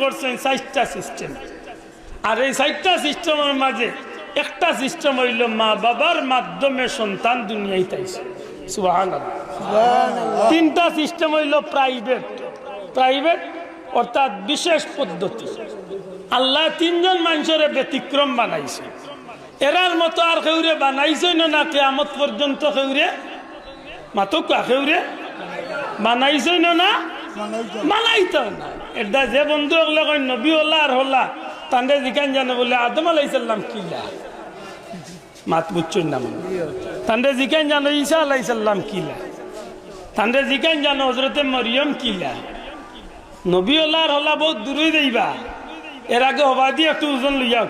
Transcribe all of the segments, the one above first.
করছেন 4টা সিস্টেম। আর এই 4টা সিস্টেমের মাঝে একটা সিস্টেম হইল মা বাবার মাধ্যমে সন্তান দুনিয়ায় তাইছে। সুবহানাল্লাহ। 3টা সিস্টেম হইল প্রাইভেট অর্থাৎ বিশেষ পদ্ধতি। আল্লাহ 3জন মানুষের ব্যতিক্রম বানাইছে। এরার মতো আর কেউরে বানাইছেন না কিয়ামত পর্যন্ত কেউরে মাতুকা কেউরে বানাইছেন না বানাইতো না। এটা যে বন্ধু হলে কই নবী হল্লা আর হল্লা তান্ডে জিকান জানে বলে আদম আলাইহিস সালাম কিলা মাত বুঝছেন না মানে তান্ডে জিকান জানো ঈসা আলাইহিস সালাম কিলা তান্ডে জিকান জানো হযরতে মরিয়ম কিলা। নবী হল্লা আর হল্লা বহুত দূরে যাইবা। এর আগে হবা দিয়ে একটু ওজন লইয়া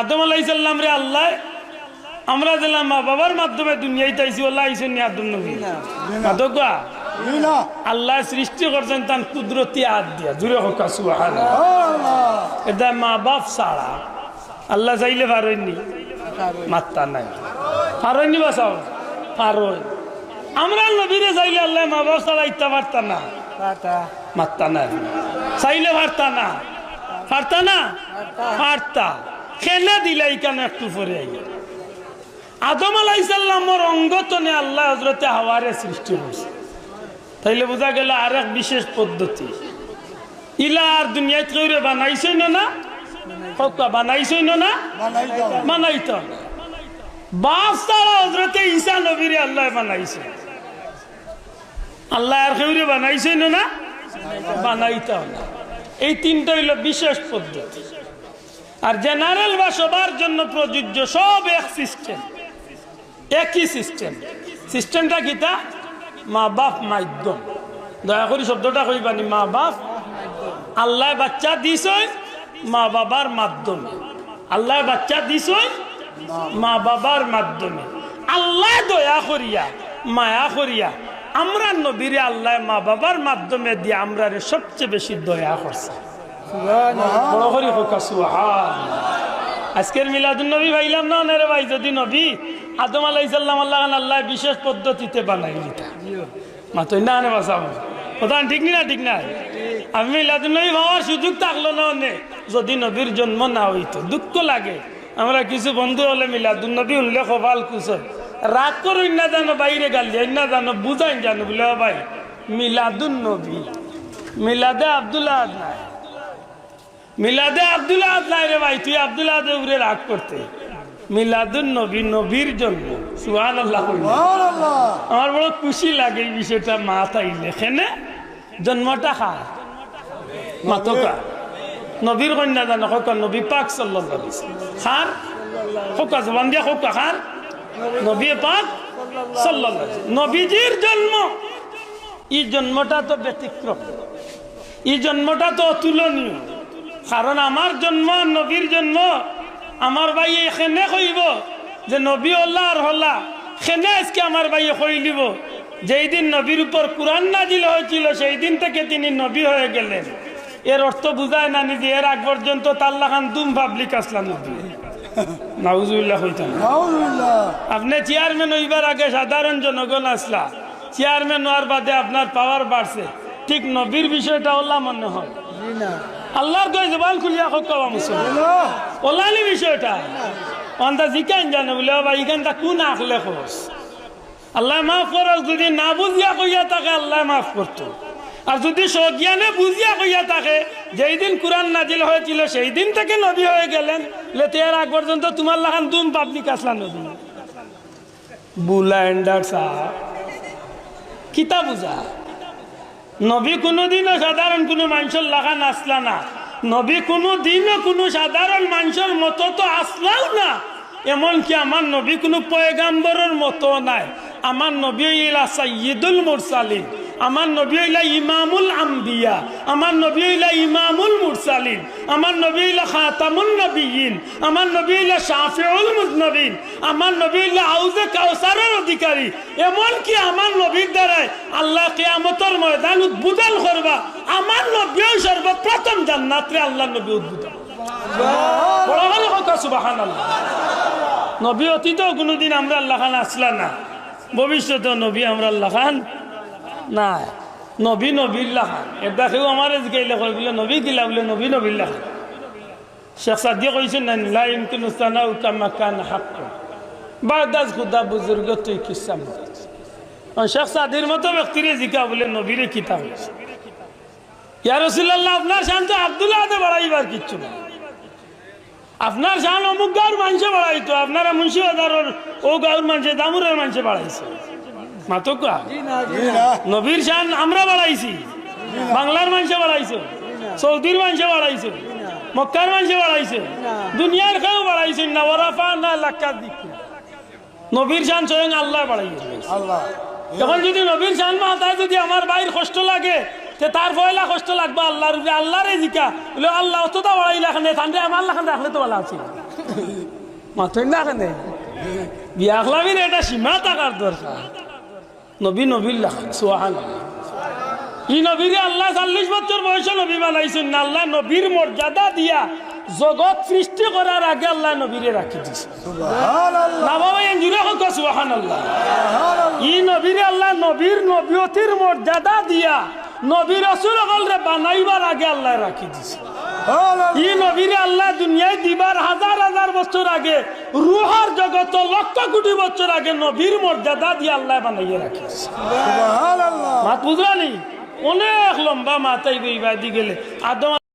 আদম আলাইহিস সালাম রে আল্লাহ আমরা দিলাম মা বাবার মাধ্যমে দুনিয়ায় তাইছি আল্লাহ আইছেন নি আদম নবী মাতকা আল্লাহ সৃষ্টি করছেন তান কুদরতি হাত দিয়া জুড়ে হোক সুবহানাল্লাহ। এটা মা বাপ ছাড়া আল্লাহ চাইলে পারেননি মাত্তা নাই পারেননি বাসাও পারই। আমরা নবীরে চাইলে আল্লাহ মা বাপ ছাড়া ইত্যা পারতা না মাত্তা নাই চাইলে পারতা না পারতা খেলা দিলাই কেন একটু পরে আই আদম আলাইহিস সালামের অঙ্গতনে আল্লাহ হযরতে হাওয়ারে সৃষ্টি করছে। তাইলে বোঝা গেল আর এক বিশেষ পদ্ধতি। ইলা আর দুনিয়ায় কেউরে বানাইছেন না বানাইছেন না বানাইতো বাপ ছাড়া হযরতে ঈসা নবীরে আল্লাহ বানাইছে। আল্লাহ আর কেউরে বানাইছেন না বানাইতো না। এই 3টা হইল বিশেষ পদ্ধতি। আর জেনারেল বা সবার জন্য প্রযোজ্য সব এক সিস্টেম একই সিস্টেম। সিস্টেমটা কিতা মা বাপ মাধ্যম। দয়া করে শব্দটা কইবানি মা বাপ। আল্লাহ বাচ্চা দিছ মা বাবার মাধ্যমে। আল্লাহ বাচ্চা দিছ মা বাবার মাধ্যমে। আল্লাহ দয়া করিয়া মায়া করিয়া আমরা নবীরে আল্লাহ মা বাবার মাধ্যমে দিয়ে আমরা সবচেয়ে বেশি দয়া করছে। আজকের মিলাদুন নবী ভাইলাম না রে ভাই যদি নবী আদম আলাইহিস সালাম আল্লাহ বিশেষ পদ্ধতিতে বানাই দিতা মাতো না নে বাসাবো কথা ঠিক না আমি মিলাদুন নবী ভাবার সুযোগ থাকলো না অনেক যদি নবীর জন্ম না হইতো দুঃখ লাগে। আমরা কিছু বন্ধু হলে মিলাদুন নবী উনলে কপাল কুসর রাগ করুন না জানো বাইরে গালি না জানো বুঝাইন জানো বলে ভাই মিলাদুন নবী মিলাদে আব্দুল্লাহ নাই মিলাদে আব্দুল্লাহ নাই রে ভাই তুই আব্দুল্লাহ উপরে রাগ করতে মিলাদুন নবী নবীর জন্য সুবহানাল্লাহ। আমার বড় খুশি লাগে এই বিষয়টা মাথায় লেখেনে জন্মটা খার মাতকা নবীর কন্যা জানো খোকা নবী পাক সাল্লাল্লাহু আলাইহি ওয়াসাল্লাম খার খোকা জবান দিয়া খোকা খার নবী পাক সাল্লাল্লাহু আলাইহি ওয়াসাল্লাম নবীজির জন্ম এই জন্মটা তো ব্যতিক্রম এই জন্মটা তো অতুলনীয়। কারণ আমার জন্ম নবীর জন্ম আমার ভাই এখানে কইব যে নবী আল্লাহ আর হল্লা সেনে আজকে আমার ভাই কই দিব যেই দিন নবীর উপর কুরআন নাজিল হয়েছিল সেই দিন থেকে তিনি নবী হয়ে গেলেন। এর অর্থ বুঝায় না নিজে এর আগ পর্যন্ত তাল্লা খান দুম পাবলিক আসলাম নবী নাউজুবিল্লাহ হইতাম। আপনি চেয়ারম্যান হইবার আগে সাধারণ জনগণ আসলা চেয়ারম্যান হওয়ার বাদে আপনার পাওয়ার বাড়ছে ঠিক নবীর বিষয়টা ওলা মনে হয় আল্লাহর কই জবান খুলিয়া কওয়া মুসলমান ওলানি বিষয়টা অন্দা জিকান জানে বলে ভাই এখানটা কোন আখলে খোস আল্লাহ মাফ করো। যদি না বুঝিয়া কইয়া থাকে আল্লাহ মাফ করতো। আর যদি সজ্ঞানে বুঝিয়া কইয়া থাকে যেই দিন কুরআন নাজিল হয়েছিল সেই দিন থেকে নবী হয়ে গেলেন লেতে এর আগ পর্যন্ত তোমার লাগান দুম পাবলিক আসলা নবী বুলাইন্ডার সাহেব কিতা বুঝা নবী কোনোদিনও সাধারণ কোনো মানুষের লাগান আসলা না। নবী কোনোদিনও কোনো সাধারণ মানুষের মতো তো আসলাও না। এমনকি আমার নবী কোনো পয়গাম্বরের মতো নাই। আমার নবী হইলা সাইয়্যিদুল মুরসালিন, আমার নবী হইলা ইমামুল আম্বিয়া, আমার নবী হইলা ইমামুল মুরসালিন, আমার নবী হইলা খাতামুন নবিয়্যিন, আমার নবী হইলা শাফিউল মুযনবিন, আমার নবী হইলা হাউজে কাউসারের অধিকারী। এমনকি আমার নবীর দ্বারাই আল্লাহ কিয়ামতের ময়দান উদ্বোধন করবা। আমার নবী সর্বপ্রথম জান্নাতে আল্লাহ নবী উদ্বোধন বড় ভালো কথা সুবহানাল্লাহ। নবী অতীতেও কোনোদিন আমরা আল্লাহ খান আসলা না, ভবিষ্যতেও নবী আমরা আল্লাহ খান না। নবী নবীর লেখা এটা কেউ আমার জিকাইলে কয় বলে নবী দিলা বলে নবী নবীর লেখা শেখ সাদি কইছেন না লা ইমকিনু সানাউ কামা কান হাক্ক বাদাজ খুদা বুজুর্গ তুই কিসা শেখ সাদির মতো ব্যক্তিরে জিকা বলে নবীরে কিতাব ইয়া রাসূলুল্লাহ আপনার শান তো আব্দুল্লাহ দে বাড়াইবার কিচ্ছু না আপনার শান অমুক গাঁর মানুষে বাড়াইতো আপনারা মুন্সিবাজারের ও গাঁর মানুষে দামুরের মানুষে বাড়াইছে মাতকা নবীর শান আমরা বাড়াইছি বাংলার মানুষে বাড়াইছে সৌদির মানুষে বাড়াইছে মক্কার মানুষে বাড়াইছে দুনিয়ার কেউ বাড়াইছে না ওরাফা না লাক্কার দিক নবীর শান স্বয়ং আল্লাহ বাড়াইছে তখন যদি নবীর শান মাথায় যদি আমার বাইর কষ্ট লাগে তার পয়লা কষ্ট লাগবে আল্লাহর আল্লাহরে জিকা বলে আল্লাহ অতটা বাড়াইলে এখানে ঠান্ডা আমার লাখান রাখলে তো ভালো আছে মাথায় না এখানে বিয়া খলাবির এটা সীমা থাকার দরকার নবী নবীর লাখান সোহান ই নবীরে আল্লাহ 40 বছর বয়সে নবী বানাইছেন না আল্লাহ নবীর মর্যাদা দিয়া জগৎ সৃষ্টি করার আগে আল্লাহ নবীরে রাখি দিছে না বাবা জুড়ে হোক সুবহানাল্লাহ ই নবীরে আল্লাহ নবীর নবীয়তির মর্যাদা দিয়া নবী রাসূল হলরে বানাইবার আগে আল্লাহ রাখি দিছে ই নবীরে আল্লাহ দুনিয়ায় দিবার হাজার হাজার বছর আগে রূহের জগত লক্ষ কোটি বছর আগে নবীর মর্যাদা দিয়ে আল্লাহ বানাইয়ে রাখিছে সুবহানাল্লাহ মাত বুঝরানি অনেক লম্বা মাথায় গইবা দি গেলে আদম